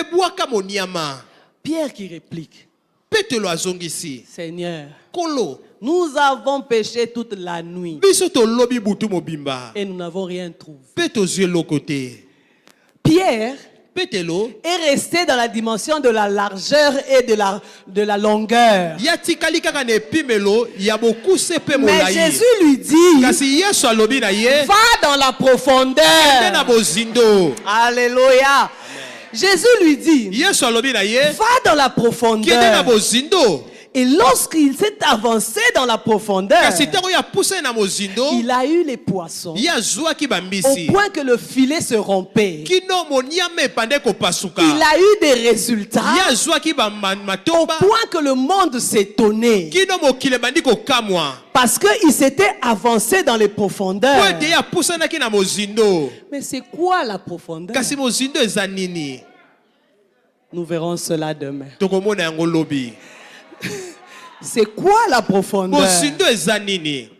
Pebwaka moniama. Pierre qui réplique. Petelo azongisi. Seigneur, Kolo. nous avons péché toute la nuit Biso to lobi butu mobimba. et nous n'avons rien trouvé. Peto zye lokote. Pierre Petelo. est resté dans la dimension de la largeur et de la longueur. Yatikali kaka ne pimelo. Yaboku sepe Mais molai. Jésus lui dit, Kasi yesu alobi na ye. va dans la Kende na profondeur. bozindo. Alléluia. Jésus lui dit, Yesu alobi na ye. va dans la Kende na profondeur. bozindo. Et lorsqu'il s'est avancé dans la profondeur, Kasi tango ya pousse na mozindo. il a eu les poissons Ya zwa ki au bambisi. point que le filet se rompait. Kino moniame pande ko pasuka. Il a eu des résultats Ya zwa ki ba au matomba. point que le monde s'étonnait Kino mokile bandi ko kamwa. parce qu'il s'était avancé dans les profondeurs. Po ete ya pousse na ki na mozindo. Mais c'est quoi la profondeur? Kasi mozindo eza nini? Nous verrons cela demain. Tokomona yango lobi. C'est quoi la profondeur? Mozindo eza nini?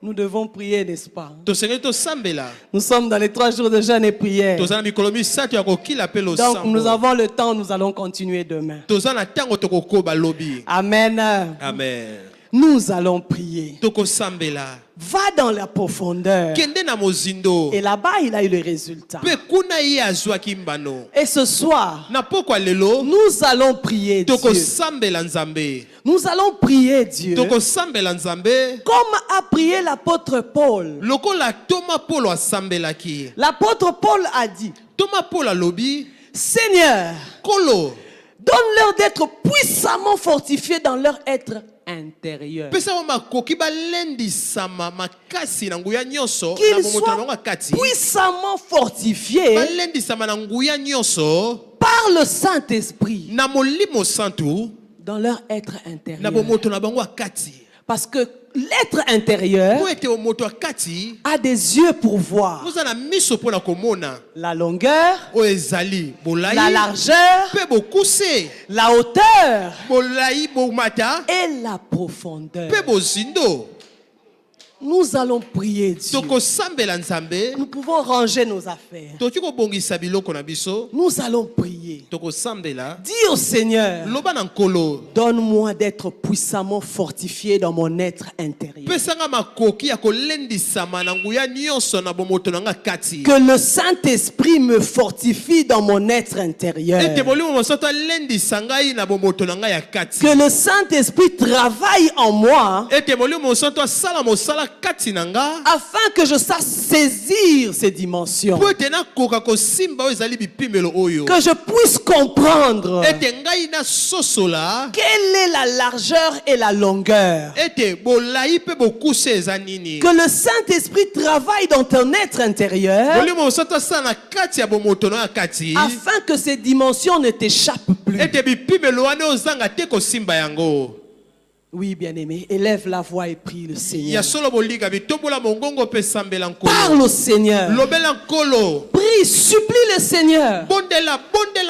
Nous devons prier, n'est-ce pas? Tosengeli tosambela. Nous sommes dans les 3 jours de jeûne et prière. Toza na mikolo misato ya kokila pe Donc losambo. nous avons le temps, nous allons continuer demain. Toza na ntango tokokoba lobi. Amen. Amen. Nous allons prier. Tokosambela. Va dans la profondeur. Kende na mozindo. Et là-bas, il a eu le résultat. Pe kuna ye azwaki mbano. Et ce soir, Na pokwa lelo. nous allons prier Dieu. Tokosambela nzambe. Nous allons prier Dieu. Tokosambela nzambe. Comme a prié l'apôtre Paul. Lokola Thomas Paul asambelaki. L'apôtre Paul a dit, Thomas Paul alobi. Seigneur, Kolo. donne-leur d'être puissamment fortifiés dans leur être intérieur. Pesa wa makoki balendisama makasi na nguya nyonso. Qu'ils Na bomoto na bango soient akati. puissamment fortifiés Balendisama na nguya nyonso. par le Saint-Esprit Na molimo santu. dans leur être Na intérieur. bomoto na bango akati. Parce que l'être intérieur Po ete omoto akati. a des yeux pour voir Oza na miso po na komona. la longueur, O ezali bolai. la largeur, Pe bokuse. la hauteur Bolai bomata. et la profondeur. Pe bozindo. Nous allons prier Dieu. Tokosambela nzambe. Nous pouvons ranger nos affaires. Toki kobongisa biloko na biso. Nous allons prier. Tokosambela. Dis au Seigneur, Loba na nkolo. donne-moi d'être puissamment fortifié dans mon être intérieur. Pesanga makoki ya kolendisama na nguya nyonso na bomoto na nga kati. Que le Saint-Esprit me fortifie dans mon être intérieur. Ete molimo mosoto alendisa ngai na bomoto na nga ya kati. Que le Saint-Esprit travaille en moi Ete molimo mosoto asala mosala kati na nga. afin que je sache saisir ces dimensions. Po ete nakoka kosimba oyo ezali bipimelo oyo. Que je puisse comprendre Ete ngai na sosola. quelle est la largeur et la longueur. Ete bolai pe bokuse eza nini. Que le Saint-Esprit travaille dans ton être intérieur Molimo mosoto asala na kati ya bomoto na nga kati. afin que ces dimensions ne t'échappent plus. Ete bipimelo wana ozanga te kosimba yango. Oui, bien-aimé, élève la voix et prie le Ya Seigneur. solo boliga bitombola mongongo pe sambela nkolo. Parle au Seigneur. Lobela nkolo. Prie, supplie le Seigneur. Bondela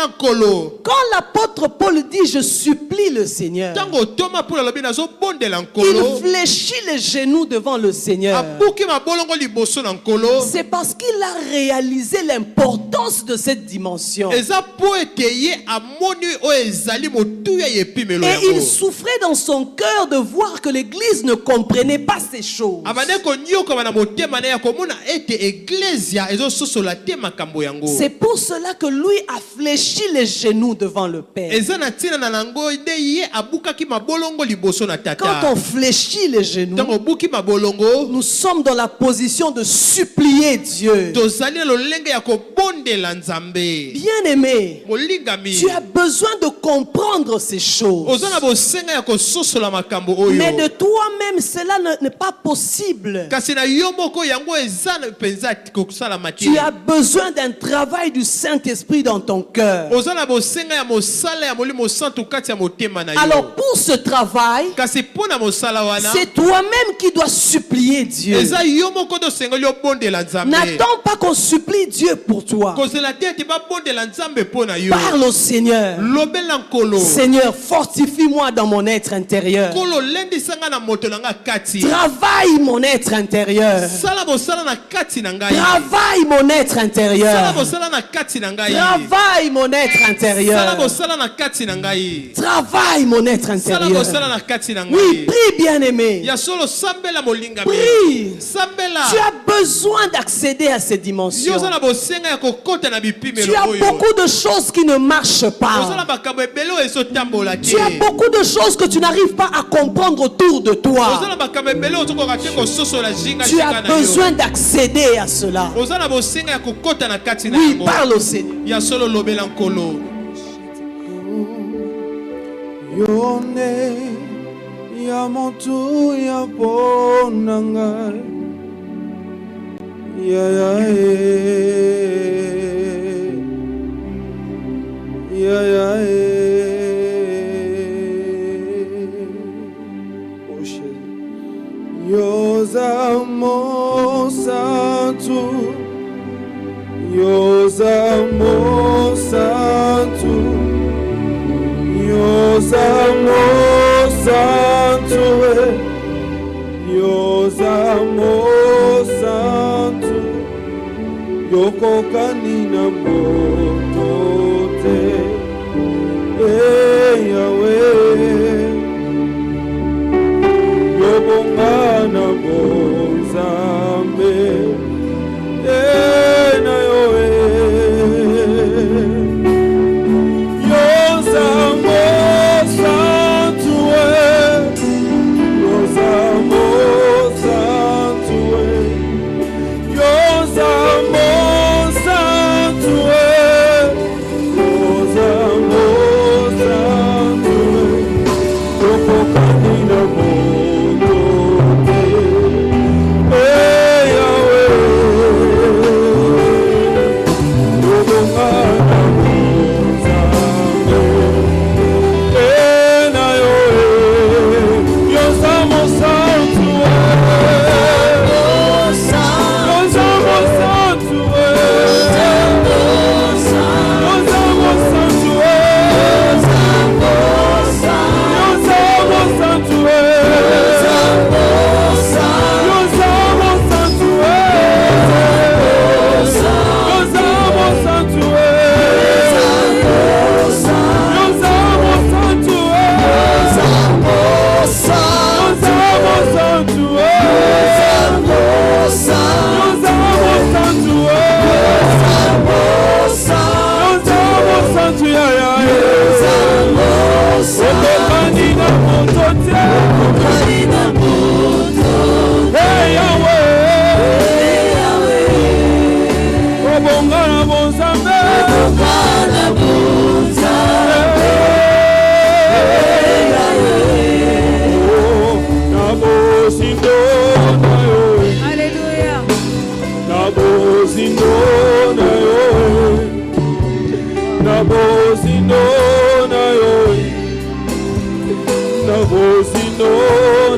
nkolo. Quand l'apôtre Paul dit je supplie le Seigneur, Tango Thomas Paul alobi nazo bondela il nkolo. fléchit les genoux devant le Seigneur. Abuki mabolongo liboso na nkolo. C'est parce qu'il a réalisé l'importance de cette dimension. Eza po ete ye amoni o ezali motuya yepimelo Et il yango. souffrait dans son cœur de voir que l'Église ne comprenait pas ces choses. Abane ko nyoka bana motema na ya komona ete ecclesia ezo sosola te makambo yango. C'est pour cela que lui a fléchi les genoux devant le Père. Eza na tina na nango ide ye abukaki mabolongo liboso na Quand tata. on fléchit les genoux, Tango buki mabolongo. nous sommes dans la position de supplier Dieu. Tozali na lolenge ya kobondela nzambe. Bien-aimé, Molingami. tu as besoin de comprendre ces choses. Oza na bosenga ya kososola makambo oyo. Mais de toi-même, cela n'est pas possible. Kasi na yo moko yango eza na penza kosala mati. Tu as besoin d'un travail du Saint-Esprit dans ton cœur. Oza na bosenga ya mosala ya molimo santu kati ya motema na yo. Alors pour ce travail, Kasi pona mosala wana. c'est toi-même qui dois supplier Dieu. Eza yo moko to sengeli obondela nzambe. N'attends pas qu'on supplie Dieu pour toi. Kozela te te ba bondela nzambe pona yo. Parle au Seigneur. Lobela nkolo. Seigneur, fortifie-moi dans mon être intérieur. intérieur. Nkolo lendisanga na moto na nga kati. Travaille mon être intérieur. Sala bosala na kati na ngai. Travaille mon être Sala intérieur. bosala na kati na ngai. Travaille mon être Sala intérieur. bosala na kati na ngai. Travaille mon être Sala intérieur. bosala na kati na ngai. Oui, prie bien-aimé. Ya solo sambela molinga mi. Prie. Sambela. Tu as besoin d'accéder à ces dimensions. Yo zala bosenga ya kokota na bipimelo Tu as oyo. beaucoup de choses qui ne marchent pas. Ozala makambo ebele oyo ezotambola te. Tu as beaucoup de choses que tu n'arrives pas à comprendre autour de toi. Ozala makambo ebele oyo tokoka te kososola jinga Tu as jinga na yo. besoin d'accéder à cela. Ozala bosenga ya kokota na kati na Oui, yango. parle au Seigneur. Ya solo lobela nkolo. Yone ya motu ya ponanga ya ya ya ya Oshe Yoza Mosatu Yoza Mosatu Yoza Mosatu Yoza Mosatu Yoko kanina motote Yahweh Yobongana bonzambe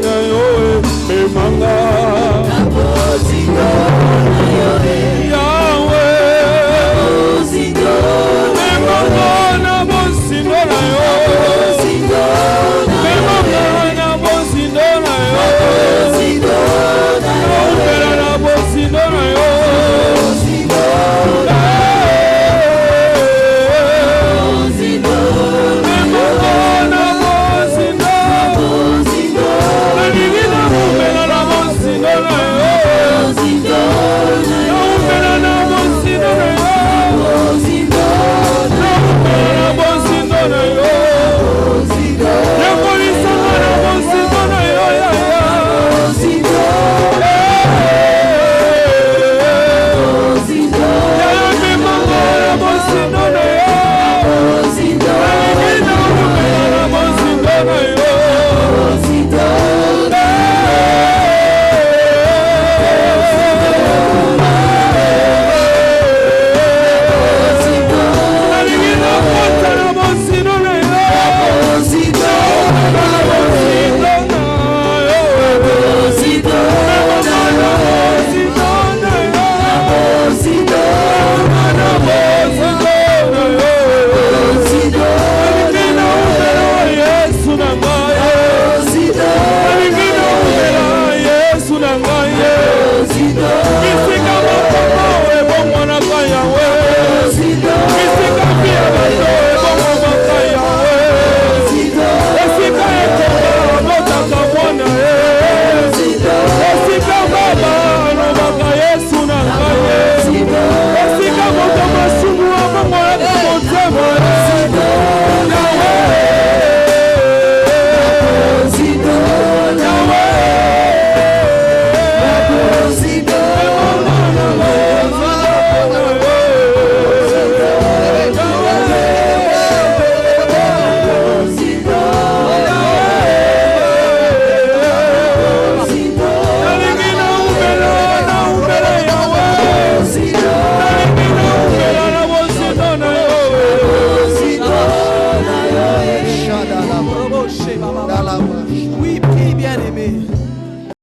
na Yahweh Manga